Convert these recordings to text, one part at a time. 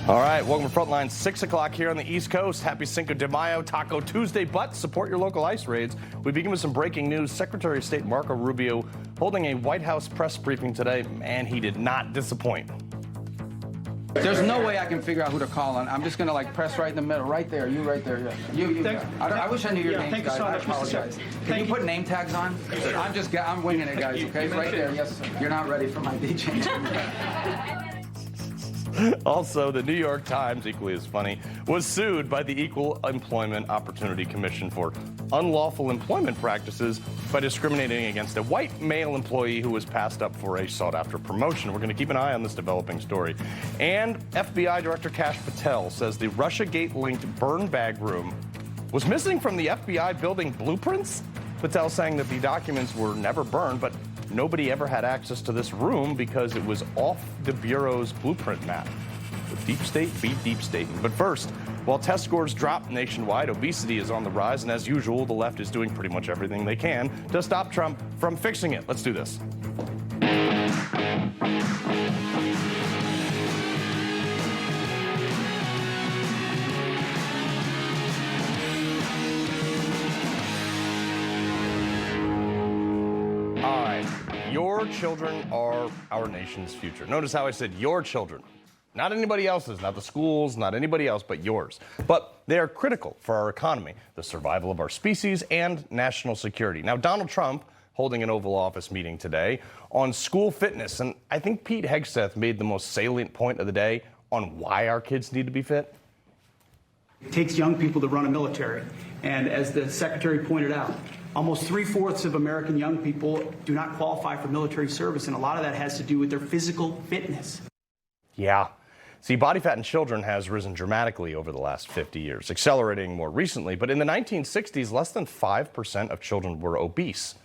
All right, welcome to Frontline, 6 o'clock here on the East Coast. Happy Cinco de Mayo, Taco Tuesday, but support your local ICE raids. We begin with some breaking news. Secretary of State Marco Rubio holding a White House press briefing today, and he did not disappoint. There's no way I can figure out who to call on. I'm just going to press right in the middle, right there. You right there. Yeah. I wish I knew your name, thank guys. You so I much, apologize. Can you put name tags on? I'm winging it, guys. Okay, right there. Yes, you're not ready for my D change. Also, the New York Times, equally as funny, was sued by the Equal Employment Opportunity Commission for unlawful employment practices by discriminating against a white male employee who was passed up for a sought-after promotion. We're going to keep an eye on this developing story. And FBI Director Kash Patel says the Russiagate-linked burn bag room was missing from the FBI building blueprints. Patel saying that the documents were never burned, but nobody ever had access to this room because it was off the Bureau's blueprint map. The deep state beat deep state. But first, while test scores drop nationwide, obesity is on the rise, and as usual, the left is doing pretty much everything they can to stop Trump from fixing it. Let's do this. Your children are our nation's future. Notice how I said your children. Not anybody else's, not the schools, not anybody else, but yours. But they are critical for our economy, the survival of our species, and national security. Now, Donald Trump holding an Oval Office meeting today on school fitness, and I think Pete Hegseth made the most salient point of the day on why our kids need to be fit. It takes young people to run a military, and as the Secretary pointed out, almost 3/4 of American young people do not qualify for military service, and a lot of that has to do with their physical fitness. Yeah. See, body fat in children has risen dramatically over the last 50 years, accelerating more recently. But in the 1960s, less than 5% of children were obese.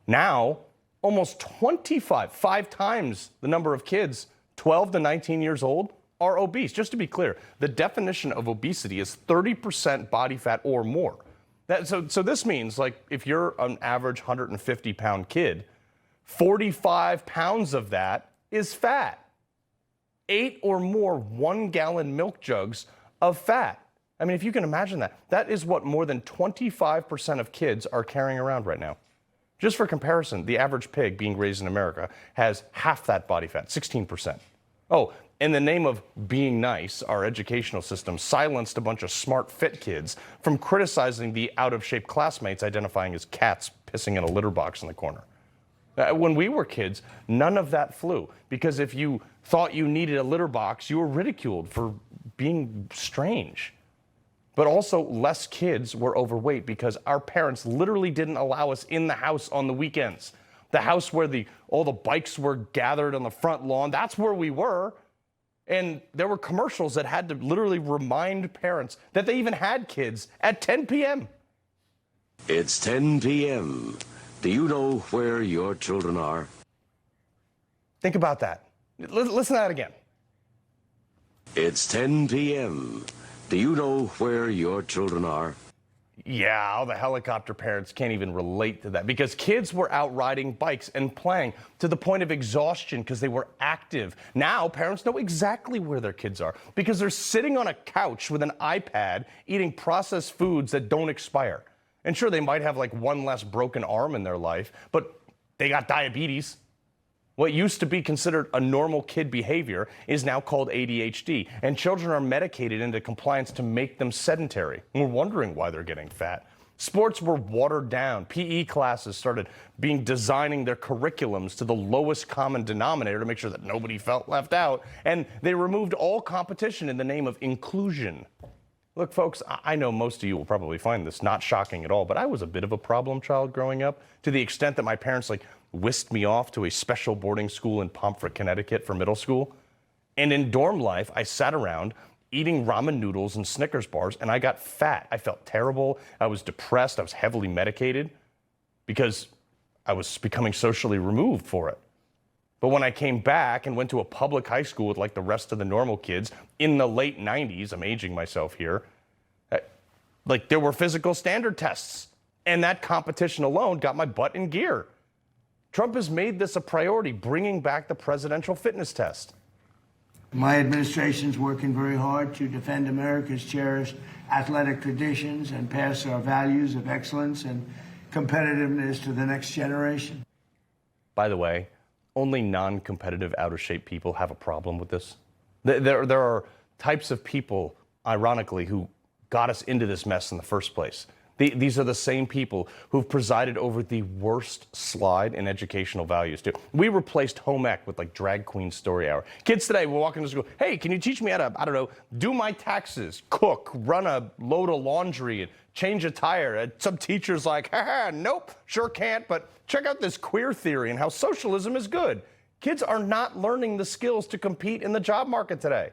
Now, almost 5 times the number of kids 12 to 19 years old are obese. Just to be clear, the definition of obesity is 30% body fat or more. So this means, if you're an average 150-pound kid, 45 pounds of that is fat. 8 or more 1-gallon milk jugs of fat. I mean, if you can imagine that, that is what more than 25% of kids are carrying around right now. Just for comparison, the average pig being raised in America has half that body fat, 16%. Oh, in the name of being nice, our educational system silenced a bunch of smart, fit kids from criticizing the out-of-shape classmates identifying as cats pissing in a litter box in the corner. When we were kids, none of that flew, because if you thought you needed a litter box, you were ridiculed for being strange. But also, less kids were overweight because our parents literally didn't allow us in the house on the weekends. The house where all the bikes were gathered on the front lawn, that's where we were. And there were commercials that had to literally remind parents that they even had kids at 10 p.m. It's 10 p.m. Do you know where your children are? Think about that. Listen to that again. It's 10 p.m. Do you know where your children are? Yeah, all the helicopter parents can't even relate to that because kids were out riding bikes and playing to the point of exhaustion because they were active. Now, parents know exactly where their kids are because they're sitting on a couch with an iPad eating processed foods that don't expire. And sure, they might have one less broken arm in their life, but they got diabetes. What used to be considered a normal kid behavior is now called ADHD, and children are medicated into compliance to make them sedentary. And we're wondering why they're getting fat. Sports were watered down. PE classes started designing their curriculums to the lowest common denominator to make sure that nobody felt left out, and they removed all competition in the name of inclusion. Look, folks, I know most of you will probably find this not shocking at all, but I was a bit of a problem child growing up, to the extent that my parents whisked me off to a special boarding school in Pomfret, Connecticut for middle school. And in dorm life, I sat around eating ramen noodles and Snickers bars, and I got fat. I felt terrible. I was depressed. I was heavily medicated because I was becoming socially removed for it. But when I came back and went to a public high school with the rest of the normal kids in the late 90s, I'm aging myself here, there were physical standard tests. And that competition alone got my butt in gear. Trump has made this a priority, bringing back the presidential fitness test. My administration's working very hard to defend America's cherished athletic traditions and pass our values of excellence and competitiveness to the next generation. By the way, only non-competitive, out-of-shape people have a problem with this. There are types of people, ironically, who got us into this mess in the first place. These are the same people who've presided over the worst slide in educational values, too. We replaced home ec with, like, drag queen story hour. Kids today will walk into school, hey, can you teach me how to, I don't know, do my taxes, cook, run a load of laundry, and change a tire? And some teacher's like, haha, nope, sure can't, but check out this queer theory and how socialism is good. Kids are not learning the skills to compete in the job market today.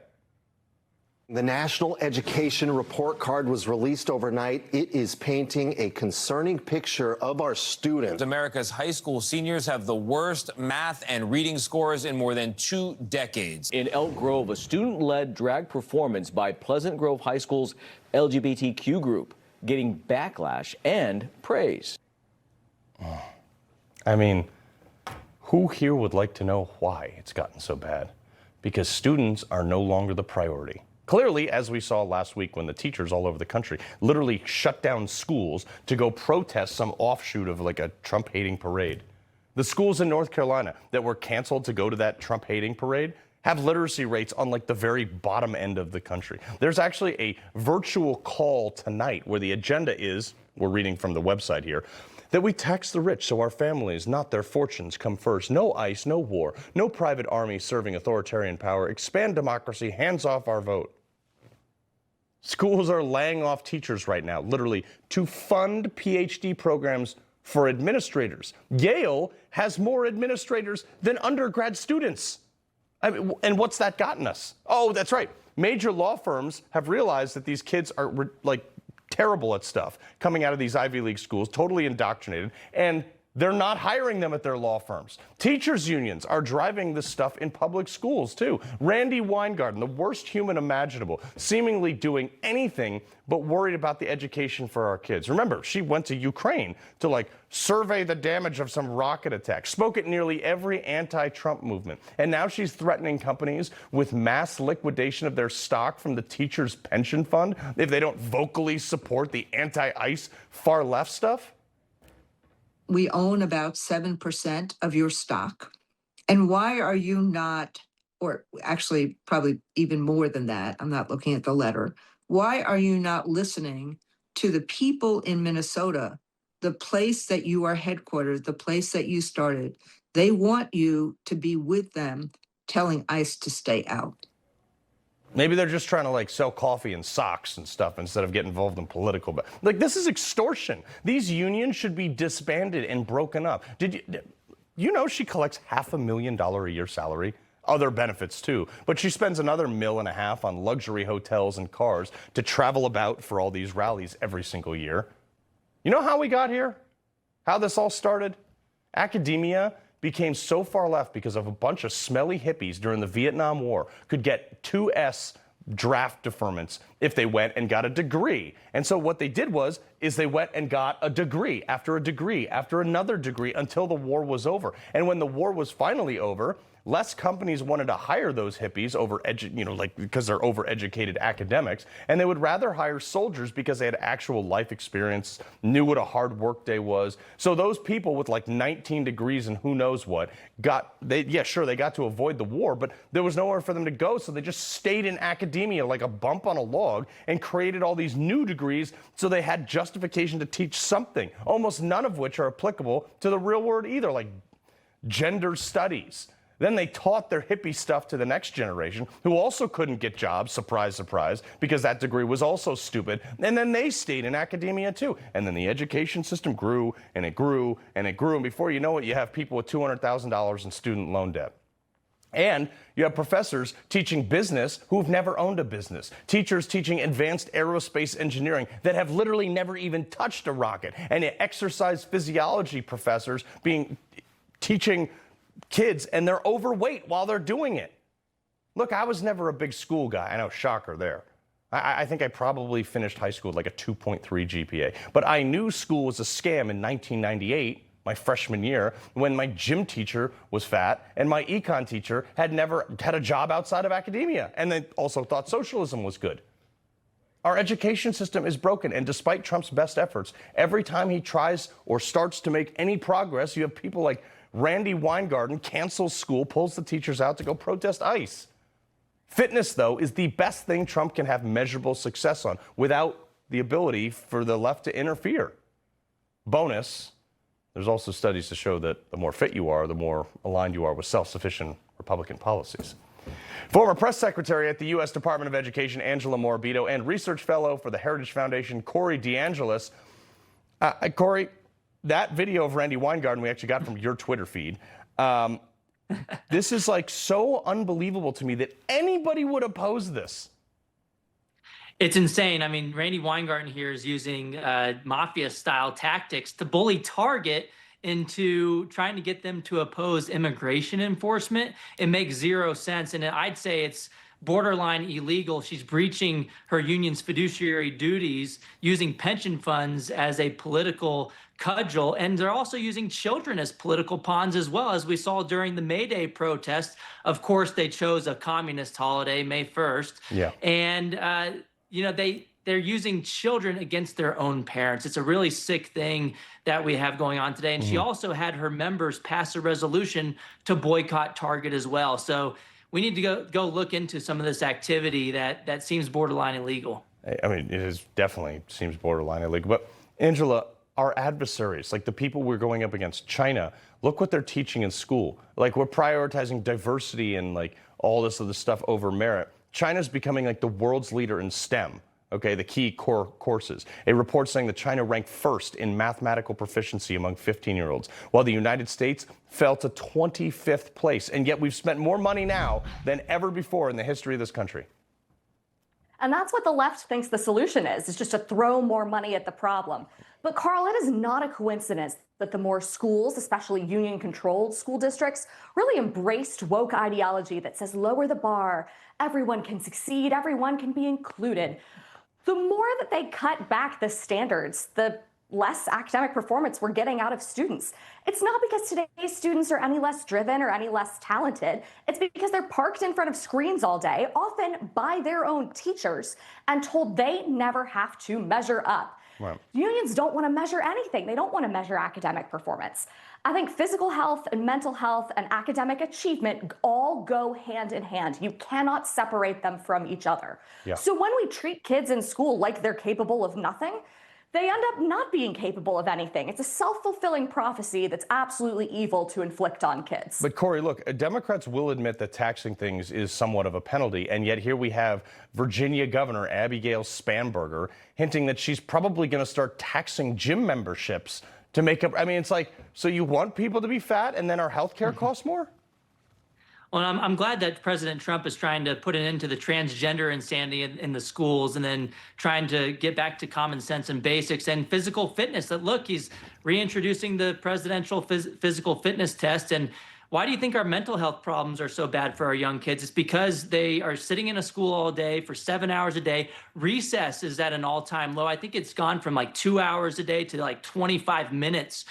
The National Education Report Card was released overnight. It is painting a concerning picture of our students. America's high school seniors have the worst math and reading scores in more than 2 decades. In Elk Grove, a student-led drag performance by Pleasant Grove High School's LGBTQ group getting backlash and praise. I mean, who here would like to know why it's gotten so bad? Because students are no longer the priority. Clearly, as we saw last week when the teachers all over the country literally shut down schools to go protest some offshoot of like a Trump-hating parade. The schools in North Carolina that were canceled to go to that Trump-hating parade have literacy rates on like the very bottom end of the country. There's actually a virtual call tonight where the agenda is, we're reading from the website here, that we tax the rich so our families, not their fortunes, come first. No ICE, no war, no private army serving authoritarian power. Expand democracy, hands off our vote. Schools are laying off teachers right now, literally, to fund PhD programs for administrators. Yale has more administrators than undergrad students. I mean, and what's that gotten us? Oh, that's right. Major law firms have realized that these kids are like terrible at stuff coming out of these Ivy League schools, totally indoctrinated, and they're not hiring them at their law firms. Teachers' unions are driving this stuff in public schools, too. Randy Weingarten, the worst human imaginable, seemingly doing anything but worried about the education for our kids. Remember, she went to Ukraine to, like, survey the damage of some rocket attack, spoke at nearly every anti-Trump movement, and now she's threatening companies with mass liquidation of their stock from the teachers' pension fund if they don't vocally support the anti-ICE far-left stuff. We own about 7% of your stock. And why are you not, or actually probably even more than that, I'm not looking at the letter, why are you not listening to the people in Minnesota, the place that you are headquartered, the place that you started? They want you to be with them, telling ICE to stay out. Maybe they're just trying to like sell coffee and socks and stuff instead of getting involved in political. But like, this is extortion. These unions should be disbanded and broken up. You know she collects $500,000 a year salary, other benefits too, but she spends another $1.5 million on luxury hotels and cars to travel about for all these rallies every single year. You know how we got here? How this all started? Academia became so far left because of a bunch of smelly hippies during the Vietnam War could get 2S draft deferments if they went and got a degree. And so what they did is they went and got a degree after another degree until the war was over. And when the war was finally over, less companies wanted to hire those hippies because they're overeducated academics, and they would rather hire soldiers because they had actual life experience, knew what a hard work day was. So those people with like 19 degrees and who knows what they got to avoid the war, but there was nowhere for them to go, so they just stayed in academia like a bump on a log and created all these new degrees so they had justification to teach something, almost none of which are applicable to the real world either, like gender studies. Then they taught their hippie stuff to the next generation, who also couldn't get jobs, surprise, surprise, because that degree was also stupid. And then they stayed in academia too. And then the education system grew and it grew and it grew. And before you know it, you have people with $200,000 in student loan debt. And you have professors teaching business who've never owned a business. Teachers teaching advanced aerospace engineering that have literally never even touched a rocket. And exercise physiology professors teaching kids, and they're overweight while they're doing it. Look, I was never a big school guy. I know, shocker there. I think I probably finished high school with like a 2.3 GPA. But I knew school was a scam in 1998 my freshman year when my gym teacher was fat and my econ teacher had never had a job outside of academia and they also thought socialism was good. Our education system is broken, and despite Trump's best efforts, every time he tries or starts to make any progress, you have people like Randy Weingarten cancels school, pulls the teachers out to go protest ICE. Fitness, though, is the best thing Trump can have measurable success on without the ability for the left to interfere. Bonus, there's also studies to show that the more fit you are, the more aligned you are with self-sufficient Republican policies. Former press secretary at the U.S. Department of Education, Angela Morabito, and research fellow for the Heritage Foundation, Corey DeAngelis. Corey, that video of Randy Weingarten we actually got from your Twitter feed. This is like so unbelievable to me that anybody would oppose this. It's insane. I mean, Randy Weingarten here is using mafia-style tactics to bully Target into trying to get them to oppose immigration enforcement. It makes zero sense, and I'd say it's borderline illegal. She's breaching her union's fiduciary duties, using pension funds as a political cudgel, and they're also using children as political pawns as well, as we saw during the May Day protest. Of course, they chose a communist holiday, May 1st. Yeah. And you know, they're using children against their own parents. It's a really sick thing that we have going on today. And she also had her members pass a resolution to boycott Target as well. So we need to go look into some of this activity that seems borderline illegal. I mean, it is definitely seems borderline illegal. But Angela, our adversaries, like the people we're going up against, China, look what they're teaching in school. Like we're prioritizing diversity and like all this other stuff over merit. China's becoming like the world's leader in STEM. Okay, the key core courses. A report saying that China ranked first in mathematical proficiency among 15-year-olds, while the United States fell to 25th place. And yet we've spent more money now than ever before in the history of this country. And that's what the left thinks the solution is just to throw more money at the problem. But Carl, it is not a coincidence that the more schools, especially union-controlled school districts, really embraced woke ideology that says lower the bar, everyone can succeed, everyone can be included. The more that they cut back the standards, the less academic performance we're getting out of students. It's not because today's students are any less driven or any less talented. It's because they're parked in front of screens all day, often by their own teachers, and told they never have to measure up. Right. Unions don't want to measure anything. They don't want to measure academic performance. I think physical health and mental health and academic achievement all go hand in hand. You cannot separate them from each other. Yeah. So when we treat kids in school like they're capable of nothing, they end up not being capable of anything. It's a self-fulfilling prophecy that's absolutely evil to inflict on kids. But Corey, look, Democrats will admit that taxing things is somewhat of a penalty, and yet here we have Virginia Governor Abigail Spanberger hinting that she's probably going to start taxing gym memberships to make up. I mean, it's like, so you want people to be fat and then our health care costs more? Well, I'm glad that President Trump is trying to put an end to the transgender insanity in the schools and then trying to get back to common sense and basics and physical fitness. That look, he's reintroducing the presidential physical fitness test. And why do you think our mental health problems are so bad for our young kids? It's because they are sitting in a school all day for 7 hours a day. Recess is at an all-time low. I think it's gone from like 2 hours a day to like 25 minutes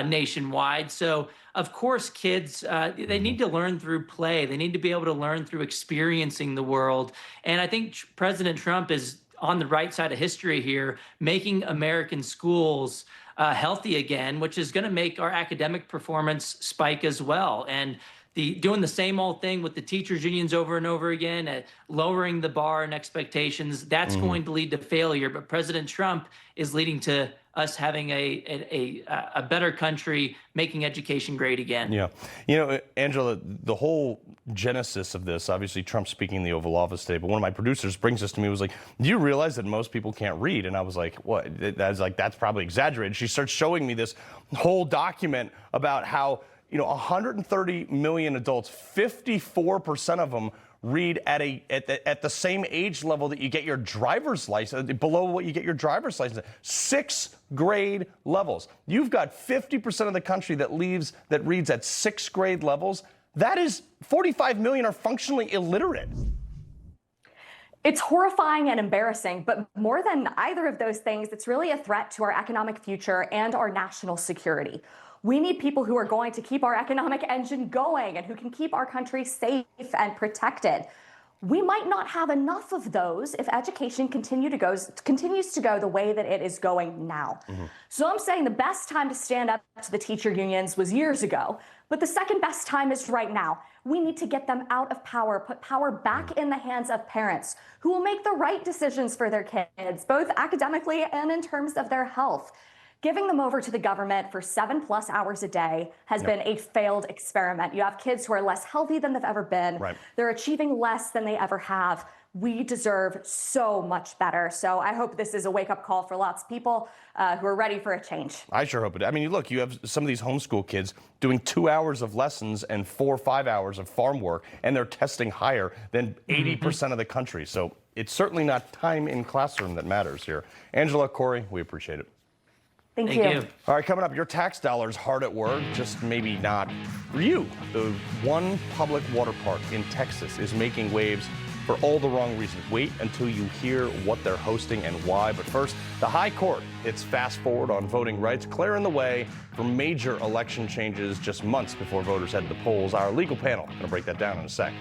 nationwide. So, of course, kids, they need to learn through play. They need to be able to learn through experiencing the world. And I think President Trump is on the right side of history here, making American schools healthy again, which is going to make our academic performance spike as well. And doing the same old thing with the teachers unions over and over again, lowering the bar and expectations, that's going to lead to failure. But President Trump is leading to us having a better country, making education great again. Yeah. You know, Angela, the whole genesis of this, obviously Trump speaking in the Oval Office today, but one of my producers brings this to me, was like, do you realize that most people can't read? And I was like, what? I was like, that's probably exaggerated. She starts showing me this whole document about how, you know, 130 million adults, 54% of them read at the same age level that you get your driver's license, below what you get your driver's license, 6th grade levels. You've got 50% of the country that reads at 6th grade levels. That is 45 million are functionally illiterate. It's horrifying and embarrassing, but more than either of those things, it's really a threat to our economic future and our national security. We need people who are going to keep our economic engine going and who can keep our country safe and protected. We might not have enough of those if education continues to go the way that it is going now. So I'm saying the best time to stand up to the teacher unions was years ago, but the second best time is right now. We need to get them out of power, put power back in the hands of parents who will make the right decisions for their kids, both academically and in terms of their health. Giving them over to the government for 7+ hours a day has been a failed experiment. You have kids who are less healthy than they've ever been. They're achieving less than they ever have. We deserve so much better. So I hope this is a wake-up call for lots of people who are ready for a change. I sure hope it. I mean, look, you have some of these homeschool kids doing 2 hours of lessons and 4 or 5 hours of farm work, and they're testing higher than 80% of the country. So it's certainly not time in classroom that matters here. Angela, Corey, we appreciate it. Thank you. All right, coming up, your tax dollars hard at work, just maybe not for you. The one public water park in Texas is making waves for all the wrong reasons. Wait until you hear what they're hosting and why. But first, the High Court hits fast forward on voting rights, clearing the way for major election changes just months before voters head to the polls. Our legal panel going to break that down in a sec.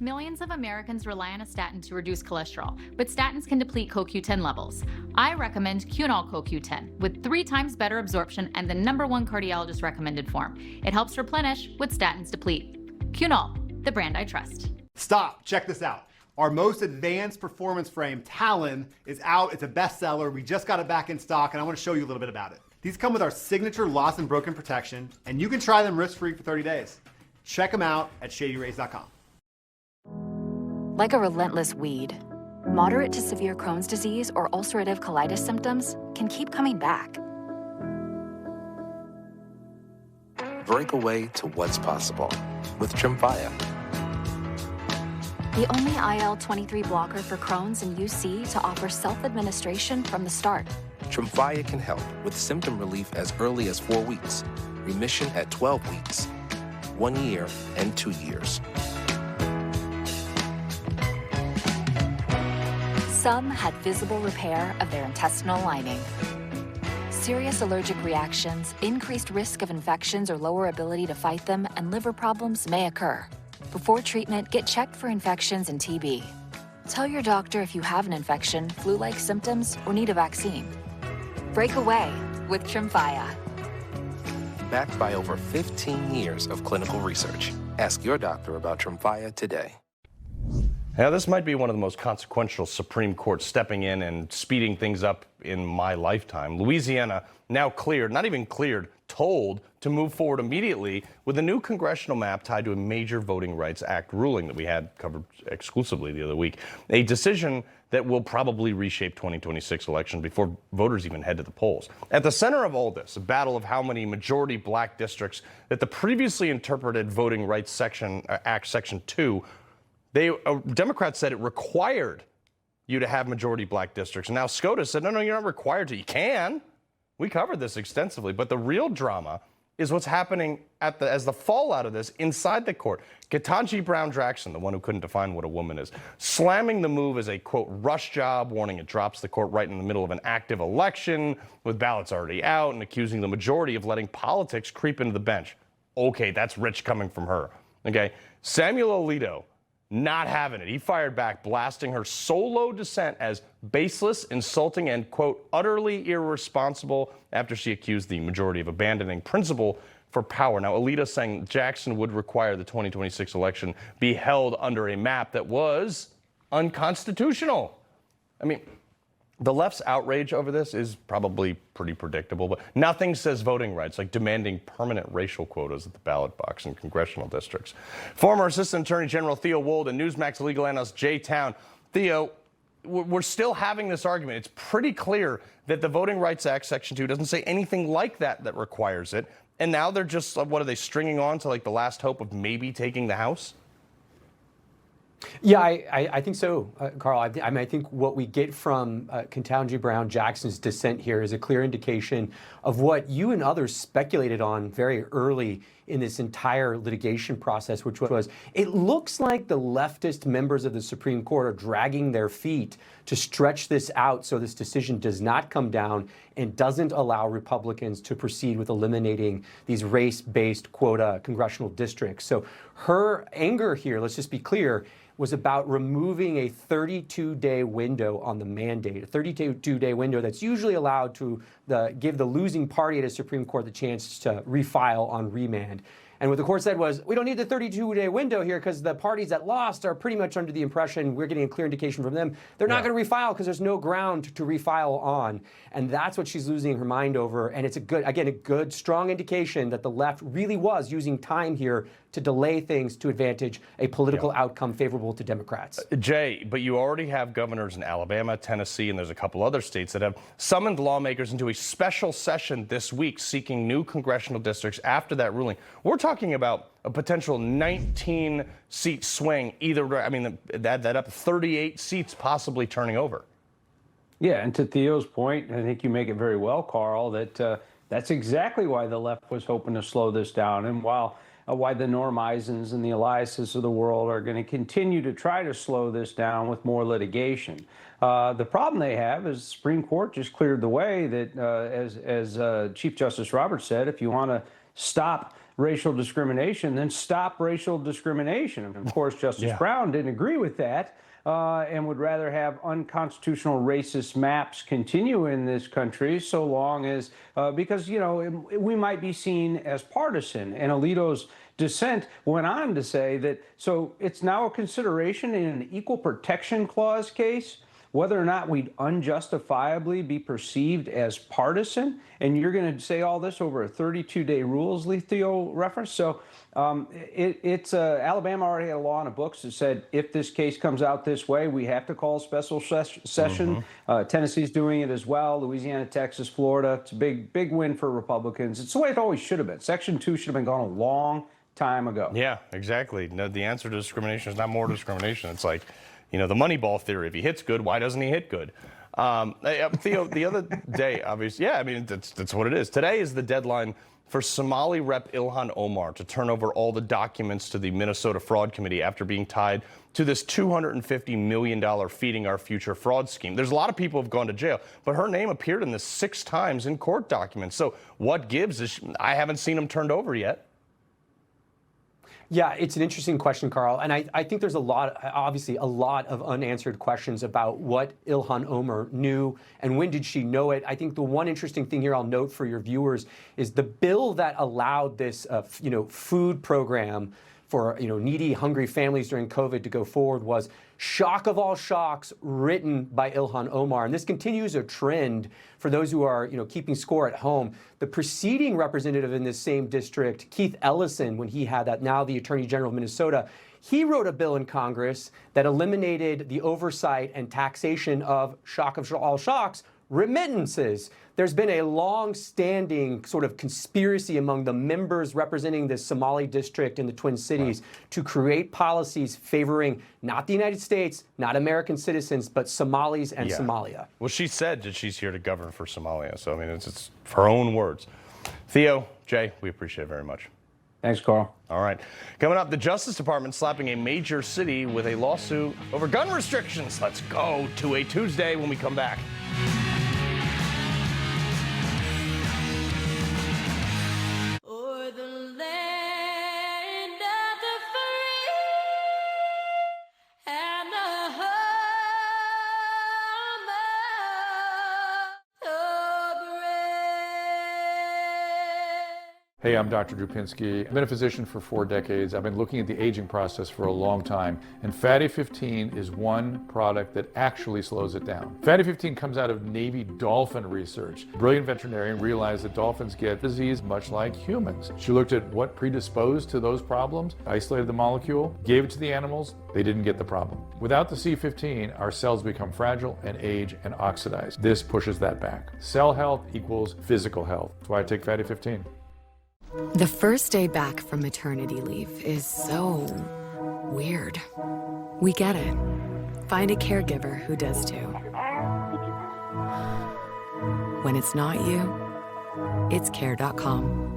Millions of Americans rely on a statin to reduce cholesterol, but statins can deplete CoQ10 levels. I recommend Cunol CoQ10 with 3 times better absorption and the #1 cardiologist recommended form. It helps replenish what statins deplete. Cunol, the brand I trust. Stop, check this out. Our most advanced performance frame, Talon, is out. It's a bestseller. We just got it back in stock, and I want to show you a little bit about it. These come with our signature lost and broken protection, and you can try them risk-free for 30 days. Check them out at shadyrays.com. Like a relentless weed, moderate to severe Crohn's disease or ulcerative colitis symptoms can keep coming back. Break away to what's possible with Tremfya. The only IL-23 blocker for Crohn's and UC to offer self-administration from the start. Tremfya can help with symptom relief as early as 4 weeks, remission at 12 weeks, 1 year, and 2 years. Some had visible repair of their intestinal lining. Serious allergic reactions, increased risk of infections or lower ability to fight them, and liver problems may occur. Before treatment, get checked for infections and TB. Tell your doctor if you have an infection, flu-like symptoms, or need a vaccine. Break away with Tremfya. Backed by over 15 years of clinical research. Ask your doctor about Tremfya today. Now, this might be one of the most consequential Supreme Court stepping in and speeding things up in my lifetime. Louisiana now cleared, not even cleared, told to move forward immediately with a new congressional map tied to a major Voting Rights Act ruling that we had covered exclusively the other week. A decision that will probably reshape 2026 election before voters even head to the polls. At the center of all this, a battle of how many majority black districts that the previously interpreted Voting Rights Act Section 2 Democrats said it required you to have majority black districts. And now SCOTUS said, no, you're not required to. You can. We covered this extensively. But the real drama is what's happening as the fallout of this inside the court. Ketanji Brown Jackson, the one who couldn't define what a woman is, slamming the move as a, quote, rush job, warning it drops the court right in the middle of an active election with ballots already out, and accusing the majority of letting politics creep into the bench. Okay, that's rich coming from her. Okay, Samuel Alito, not having it. He fired back, blasting her solo dissent as baseless, insulting, and, quote, utterly irresponsible after she accused the majority of abandoning principle for power. Now, Alito saying Jackson would require the 2026 election be held under a map that was unconstitutional. I mean, the left's outrage over this is probably pretty predictable, but nothing says voting rights like demanding permanent racial quotas at the ballot box in congressional districts. Former Assistant Attorney General Theo Wold and Newsmax legal analyst Jay Town. Theo, we're still having this argument. It's pretty clear that the Voting Rights Act, Section 2, doesn't say anything like that requires it. And now they're just, what are they, stringing on to like the last hope of maybe taking the House? Yeah, I think so, Carl. I think what we get from Ketanji Brown Jackson's dissent here is a clear indication of what you and others speculated on very early in this entire litigation process, which was, it looks like the leftist members of the Supreme Court are dragging their feet to stretch this out so this decision does not come down and doesn't allow Republicans to proceed with eliminating these race-based quota congressional districts. So her anger here, let's just be clear, was about removing a 32-day window on the mandate, a 32-day window that's usually allowed to give the losing party at a Supreme Court the chance to refile on remand. And what the court said was, we don't need the 32-day window here because the parties that lost are pretty much under the impression, we're getting a clear indication from them, they're not going to refile because there's no ground to refile on. And that's what she's losing her mind over. And it's a good, strong indication that the left really was using time here to delay things to advantage a political outcome favorable to Democrats. Jay, but you already have governors in Alabama, Tennessee, and there's a couple other states that have summoned lawmakers into a special session this week seeking new congressional districts after that ruling. We're talking about a potential 19-seat swing either way. I mean, add that up, 38 seats possibly turning over. Yeah, and to Theo's point, I think you make it very well, Carl, that that's exactly why the left was hoping to slow this down. And why the Norm Eisens and the Eliases of the world are going to continue to try to slow this down with more litigation. The problem they have is the Supreme Court just cleared the way that, as Chief Justice Roberts said, if you want to stop racial discrimination, then stop racial discrimination. And of course, Justice Brown didn't agree with that. And would rather have unconstitutional racist maps continue in this country so long as, because, you know, we might be seen as partisan. And Alito's dissent went on to say that, so it's now a consideration in an equal protection clause case whether or not we'd unjustifiably be perceived as partisan. And you're going to say all this over a 32-day rules, Theo reference. So Alabama already had a law in the books that said if this case comes out this way, we have to call a special session. Tennessee's doing it as well. Louisiana, Texas, Florida. It's a big win for Republicans. It's the way it always should have been. Section 2 should have been gone a long time ago. Yeah, exactly. No, the answer to discrimination is not more discrimination. It's like, you know, the Moneyball theory. If he hits good, why doesn't he hit good? Theo, the other day, obviously, yeah, I mean, that's what it is. Today is the deadline for Somali Rep Ilhan Omar to turn over all the documents to the Minnesota Fraud Committee after being tied to this $250 million Feeding Our Future fraud scheme. There's a lot of people who have gone to jail, but her name appeared in this 6 times in court documents. So what gives is I haven't seen them turned over yet. Yeah, it's an interesting question, Carl. And I think there's obviously a lot of unanswered questions about what Ilhan Omar knew and when did she know it. I think the one interesting thing here I'll note for your viewers is the bill that allowed this, food program for, needy, hungry families during COVID to go forward was, shock of all shocks, written by Ilhan Omar. And this continues a trend for those who are, keeping score at home. The preceding representative in this same district, Keith Ellison, when he had that, now the Attorney General of Minnesota, he wrote a bill in Congress that eliminated the oversight and taxation of, shock of all shocks, remittances. There's been a long-standing sort of conspiracy among the members representing the Somali district in the Twin Cities to create policies favoring not the United States, not American citizens, but Somalis and Somalia. Well, she said that she's here to govern for Somalia. So, I mean, it's her own words. Theo, Jay, we appreciate it very much. Thanks, Carl. All right. Coming up, the Justice Department slapping a major city with a lawsuit over gun restrictions. Let's go to a Tuesday when we come back. Hey, I'm Dr. Drupinski. I've been a physician for 4 decades. I've been looking at the aging process for a long time, and Fatty 15 is one product that actually slows it down. Fatty 15 comes out of Navy dolphin research. A brilliant veterinarian realized that dolphins get disease much like humans. She looked at what predisposed to those problems, isolated the molecule, gave it to the animals, they didn't get the problem. Without the C15, our cells become fragile and age and oxidize. This pushes that back. Cell health equals physical health. That's why I take Fatty 15. The first day back from maternity leave is so weird. We get it. Find a caregiver who does too. When it's not you, it's care.com.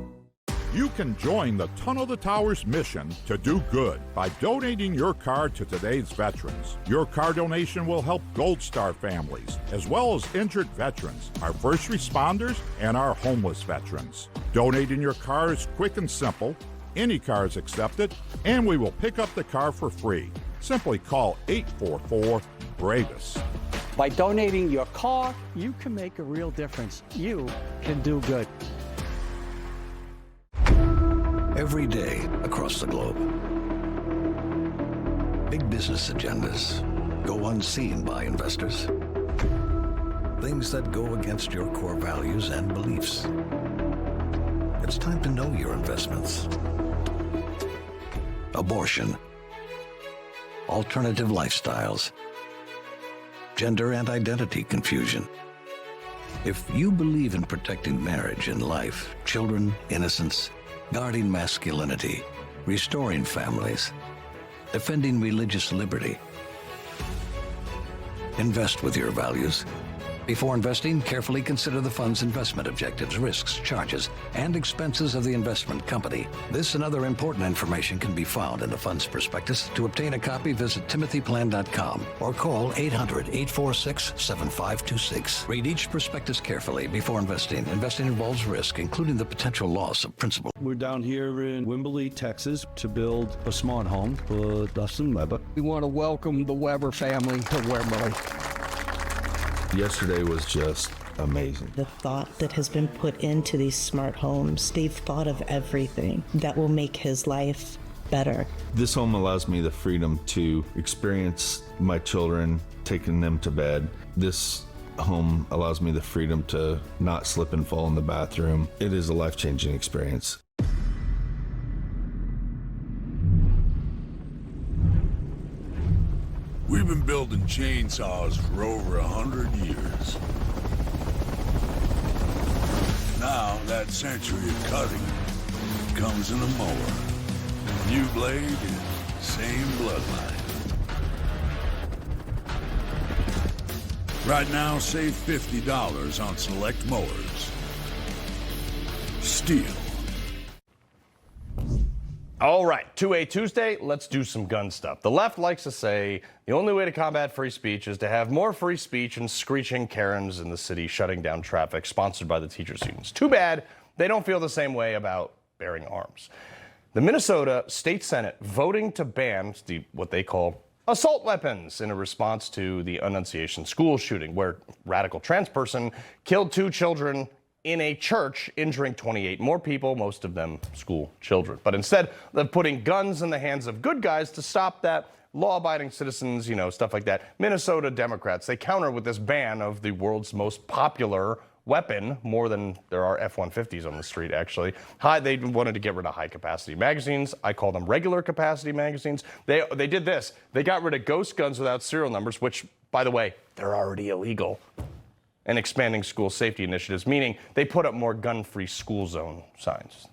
You can join the Tunnel to Towers mission to do good by donating your car to today's veterans. Your car donation will help Gold Star families, as well as injured veterans, our first responders, and our homeless veterans. Donating your car is quick and simple. Any car is accepted, and we will pick up the car for free. Simply call 844-BRAVES. By donating your car, you can make a real difference. You can do good. Every day across the globe, big business agendas go unseen by investors. Things that go against your core values and beliefs. It's time to know your investments. Abortion, alternative lifestyles, gender and identity confusion. If you believe in protecting marriage and life, children, innocence, guarding masculinity, restoring families, defending religious liberty, invest with your values. Before investing, carefully consider the fund's investment objectives, risks, charges, and expenses of the investment company. This and other important information can be found in the fund's prospectus. To obtain a copy, visit timothyplan.com or call 800-846-7526. Read each prospectus carefully before investing. Investing involves risk, including the potential loss of principal. We're down here in Wimberley, Texas, to build a smart home for Dustin Weber. We want to welcome the Weber family to Wimberley. Yesterday was just amazing. The thought that has been put into these smart homes, they've thought of everything that will make his life better. This home allows me the freedom to experience my children, taking them to bed. This home allows me the freedom to not slip and fall in the bathroom. It is a life-changing experience. We've been building chainsaws for over 100 years. Now that century of cutting comes in a mower. New blade and same bloodline. Right now, save $50 on select mowers. Steel. All right, 2A Tuesday, let's do some gun stuff. The left likes to say the only way to combat free speech is to have more free speech and screeching Karens in the city shutting down traffic, sponsored by the teachers' unions. Too bad they don't feel the same way about bearing arms. The Minnesota State Senate voting to ban what they call assault weapons in a response to the Annunciation school shooting, where radical trans person killed 2 children in a church, injuring 28 more people, most of them school children. But instead of putting guns in the hands of good guys to stop that, law-abiding citizens, stuff like that, Minnesota Democrats, they counter with this ban of the world's most popular weapon, more than there are F-150s on the street, actually. They wanted to get rid of high-capacity magazines. I call them regular capacity magazines. They did this. They got rid of ghost guns without serial numbers, which, by the way, they're already illegal. And expanding school safety initiatives, meaning they put up more gun-free school zone signs.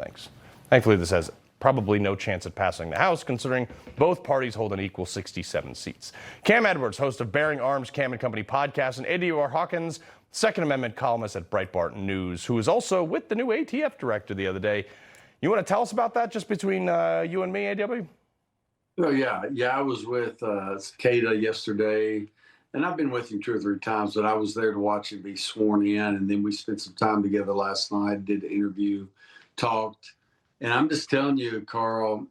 Thankfully, this has probably no chance at passing the House, considering both parties hold an equal 67 seats. Cam Edwards, host of Bearing Arms Cam & Company podcast, and AWR Hawkins, Second Amendment columnist at Breitbart News, who was also with the new ATF director the other day. You want to tell us about that, just between you and me, AW? Oh, yeah, I was with Cicada yesterday. And I've been with him 2 or 3 times, but I was there to watch him be sworn in. And then we spent some time together last night, did the interview, talked. And I'm just telling you, Carl,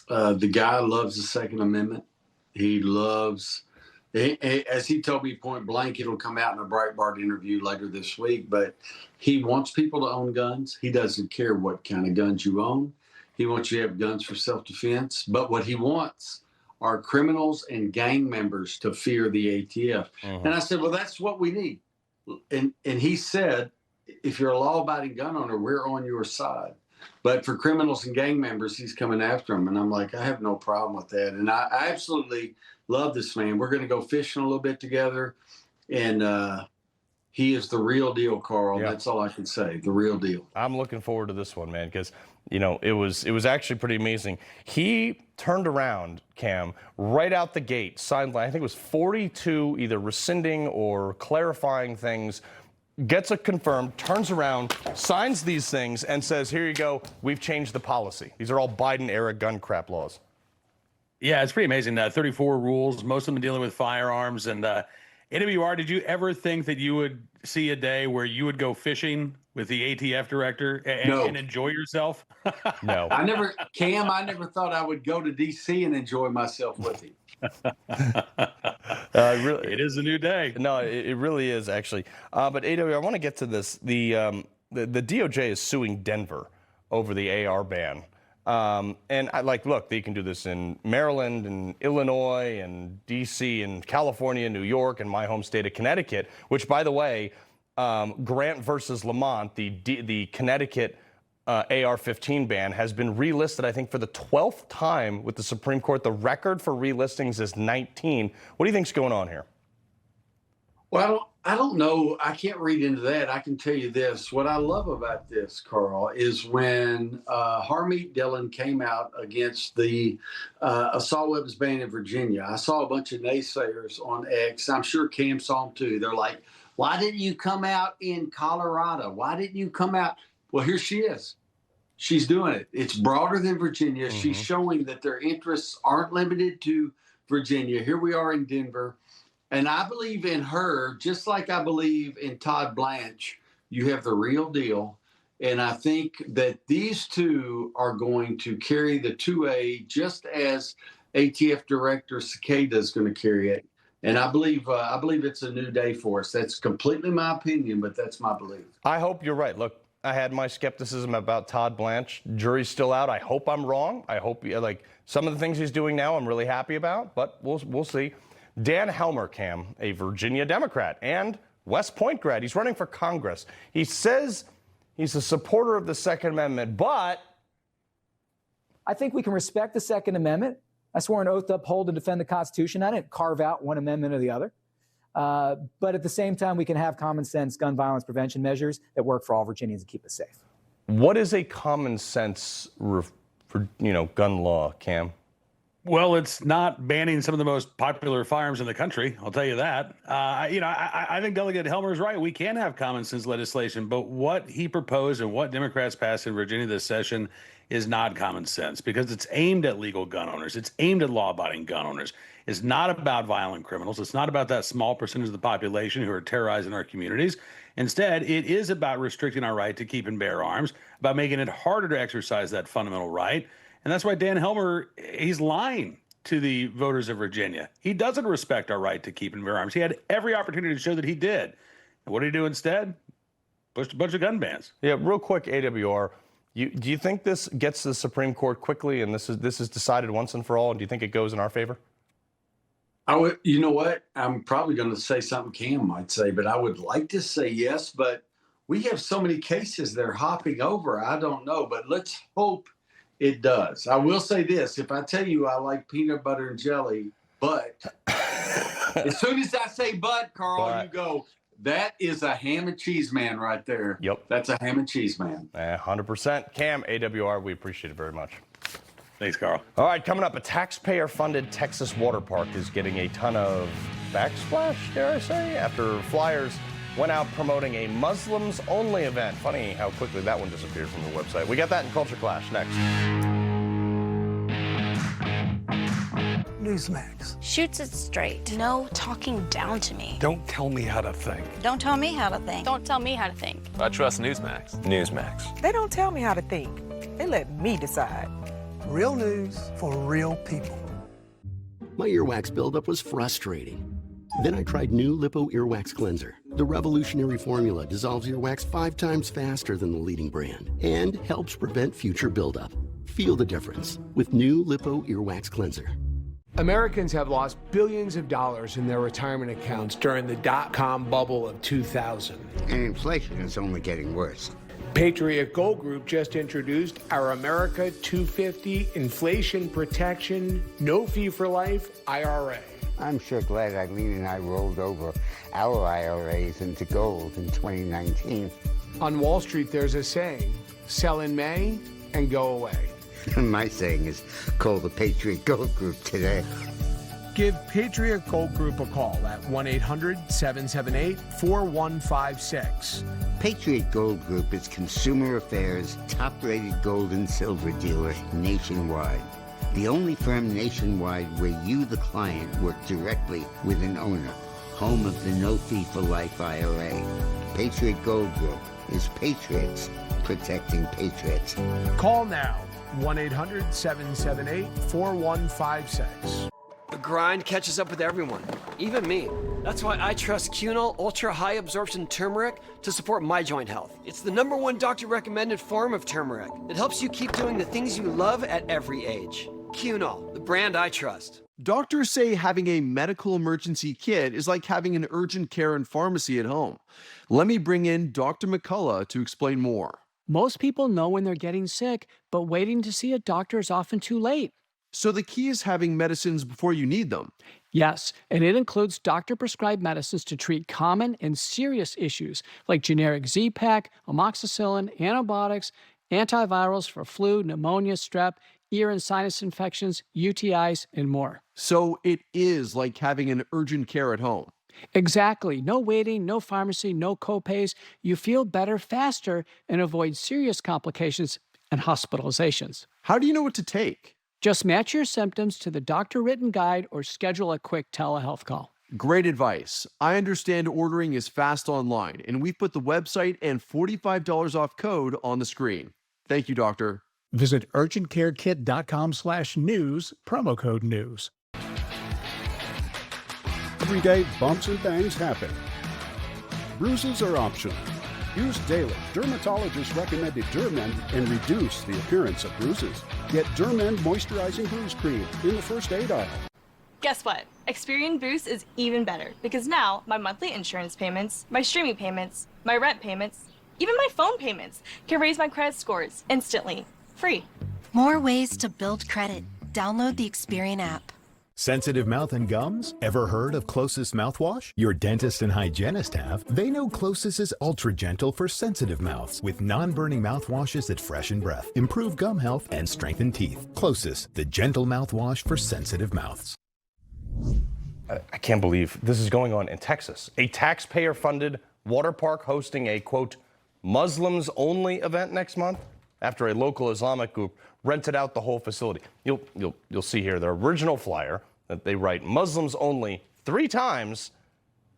the guy loves the Second Amendment. He loves As he told me point blank, it'll come out in a Breitbart interview later this week, but he wants people to own guns. He doesn't care what kind of guns you own. He wants you to have guns for self-defense. But what he wants are criminals and gang members to fear the ATF. Mm-hmm. And I said, well, that's what we need. And he said, if you're a law-abiding gun owner, we're on your side. But for criminals and gang members, he's coming after them. And I'm like, I have no problem with that. And I absolutely love this man. We're going to go fishing a little bit together. And he is the real deal, Carl. Yeah. That's all I can say. The real deal. I'm looking forward to this one, man, because, you know, it was actually pretty amazing. He turned around, Cam, right out the gate, signed, I think it was 42 either rescinding or clarifying things, gets it confirmed, turns around, signs these things, and says, here you go, we've changed the policy. These are all Biden-era gun crap laws. Yeah, it's pretty amazing. 34 rules, most of them dealing with firearms. And AWR, did you ever think that you would see a day where you would go fishing with the ATF director and enjoy yourself? No. I never thought I would go to D.C. and enjoy myself with him. Really, it is a new day. No, it really is, actually. But AW, I want to get to this. The DOJ is suing Denver over the AR ban. And look, they can do this in Maryland and Illinois and D.C. and California, New York, and my home state of Connecticut, which, by the way, Grant versus Lamont, the Connecticut AR-15 ban has been relisted, I think, for the 12th time with the Supreme Court. The record for relistings is 19. What do you think's going on here? Well, I don't know. I can't read into that. I can tell you this. What I love about this, Carl, is when Harmeet Dillon came out against the assault weapons ban in Virginia, I saw a bunch of naysayers on X. I'm sure Cam saw them too. They're like, why didn't you come out in Colorado? Why didn't you come out? Well, here she is. She's doing it. It's broader than Virginia. Mm-hmm. She's showing that their interests aren't limited to Virginia. Here we are in Denver. And I believe in her, just like I believe in Todd Blanche. You have the real deal. And I think that these two are going to carry the 2A just as ATF Director Cicada is going to carry it. And I believe it's a new day for us. That's completely my opinion, but that's my belief. I hope you're right. Look, I had my skepticism about Todd Blanche. Jury's still out. I hope I'm wrong. I hope some of the things he's doing now I'm really happy about, but we'll see. Dan Helmer, Cam, a Virginia Democrat and West Point grad. He's running for Congress. He says he's a supporter of the Second Amendment, but I think we can respect the Second Amendment. I swore an oath to uphold and defend the Constitution. I didn't carve out one amendment or the other. But at the same time, we can have common sense gun violence prevention measures that work for all Virginians and keep us safe. What is a common sense gun law, Cam? Well, it's not banning some of the most popular firearms in the country. I'll tell you that. I think Delegate Helmer is right. We can have common sense legislation, but what he proposed and what Democrats passed in Virginia this session is not common sense because it's aimed at legal gun owners. It's aimed at law-abiding gun owners. It's not about violent criminals. It's not about that small percentage of the population who are terrorizing our communities. Instead, it is about restricting our right to keep and bear arms, about making it harder to exercise that fundamental right. And that's why Dan Helmer, he's lying to the voters of Virginia. He doesn't respect our right to keep and bear arms. He had every opportunity to show that he did. And what did he do instead? Pushed a bunch of gun bans. Yeah, real quick, AWR. Do you think this gets to the Supreme Court quickly and this is decided once and for all? And do you think it goes in our favor? You know what? I'm probably going to say something Cam might say, but I would like to say yes. But we have so many cases they're hopping over. I don't know, but let's hope it does. I will say this. If I tell you I like peanut butter and jelly, but as soon as I say but, Carl, you go, that is a ham and cheese man right there. Yep. That's a ham and cheese man. 100%. Cam, AWR, we appreciate it very much. Thanks, Carl. All right, coming up, a taxpayer-funded Texas water park is getting a ton of backsplash, dare I say, after Flyers went out promoting a Muslims-only event. Funny how quickly that one disappeared from the website. We got that in Culture Clash next. Newsmax. Shoots it straight. No talking down to me. Don't tell me how to think. Don't tell me how to think. Don't tell me how to think. I trust Newsmax. Newsmax. They don't tell me how to think. They let me decide. Real news for real people. My earwax buildup was frustrating. Then I tried new Lipo Earwax Cleanser. The revolutionary formula dissolves earwax 5 times faster than the leading brand and helps prevent future buildup. Feel the difference with new Lipo Earwax Cleanser. Americans have lost billions of dollars in their retirement accounts during the dot-com bubble of 2000. And inflation is only getting worse. Patriot Gold Group just introduced our America 250 Inflation Protection No Fee for Life IRA. I'm sure glad Eileen and I rolled over our IRAs into gold in 2019. On Wall Street, there's a saying, sell in May and go away. My saying is, call the Patriot Gold Group today. Give Patriot Gold Group a call at 1-800-778-4156. Patriot Gold Group is Consumer Affairs' top-rated gold and silver dealer nationwide. The only firm nationwide where you, the client, work directly with an owner. Home of the No Fee for Life IRA. Patriot Gold Group is patriots protecting patriots. Call now, 1-800-778-4156. The grind catches up with everyone, even me. That's why I trust Cunol Ultra High Absorption Turmeric to support my joint health. It's the #1 doctor-recommended form of turmeric. It helps you keep doing the things you love at every age. Cunol, the brand I trust. Doctors say having a medical emergency kit is like having an urgent care and pharmacy at home. Let me bring in Dr. McCullough to explain more. Most people know when they're getting sick, but waiting to see a doctor is often too late. So the key is having medicines before you need them. Yes, and it includes doctor-prescribed medicines to treat common and serious issues like generic Z-Pak, amoxicillin, antibiotics, antivirals for flu, pneumonia, strep, ear and sinus infections, UTIs, and more. So it is like having an urgent care at home. Exactly. No waiting, no pharmacy, no copays. You feel better faster and avoid serious complications and hospitalizations. How do you know what to take? Just match your symptoms to the doctor-written guide or schedule a quick telehealth call. Great advice. I understand ordering is fast online, and we've put the website and $45 off code on the screen. Thank you, doctor. Visit urgentcarekit.com/news, promo code news. Every day, bumps and bangs happen. Bruises are optional. Use daily dermatologist-recommended Dermend and reduce the appearance of bruises. Get Dermend Moisturizing Bruise Cream in the first aid aisle. Guess what? Experian Boost is even better because now my monthly insurance payments, my streaming payments, my rent payments, even my phone payments can raise my credit scores instantly, free. More ways to build credit. Download the Experian app. Sensitive mouth and gums? Ever heard of Closest mouthwash? Your dentist and hygienist have. They know Closest is ultra gentle for sensitive mouths with non-burning mouthwashes that freshen breath, improve gum health, and strengthen teeth. Closest, the gentle mouthwash for sensitive mouths. I can't believe this is going on in Texas. A taxpayer-funded water park hosting a, quote, Muslims-only event next month after a local Islamic group rented out the whole facility. You'll see here their original flyer that they write Muslims only 3 times.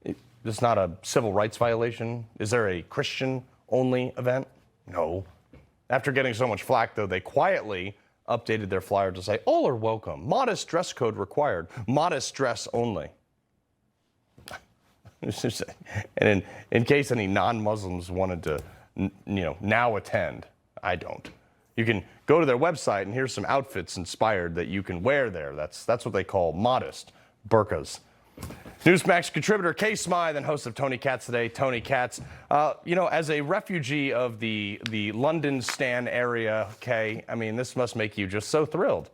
It's not a civil rights violation. Is there a Christian only event? No. After getting so much flack, though, they quietly updated their flyer to say all are welcome. Modest dress code required. Modest dress only. And in case any non-Muslims wanted to, now attend, I don't. You can go to their website and here's some outfits inspired that you can wear there. That's what they call modest burqas. Newsmax contributor Kay Smythe and host of Tony Katz Today, Tony Katz. As a refugee of the London Stan area, Kay, I mean, this must make you just so thrilled.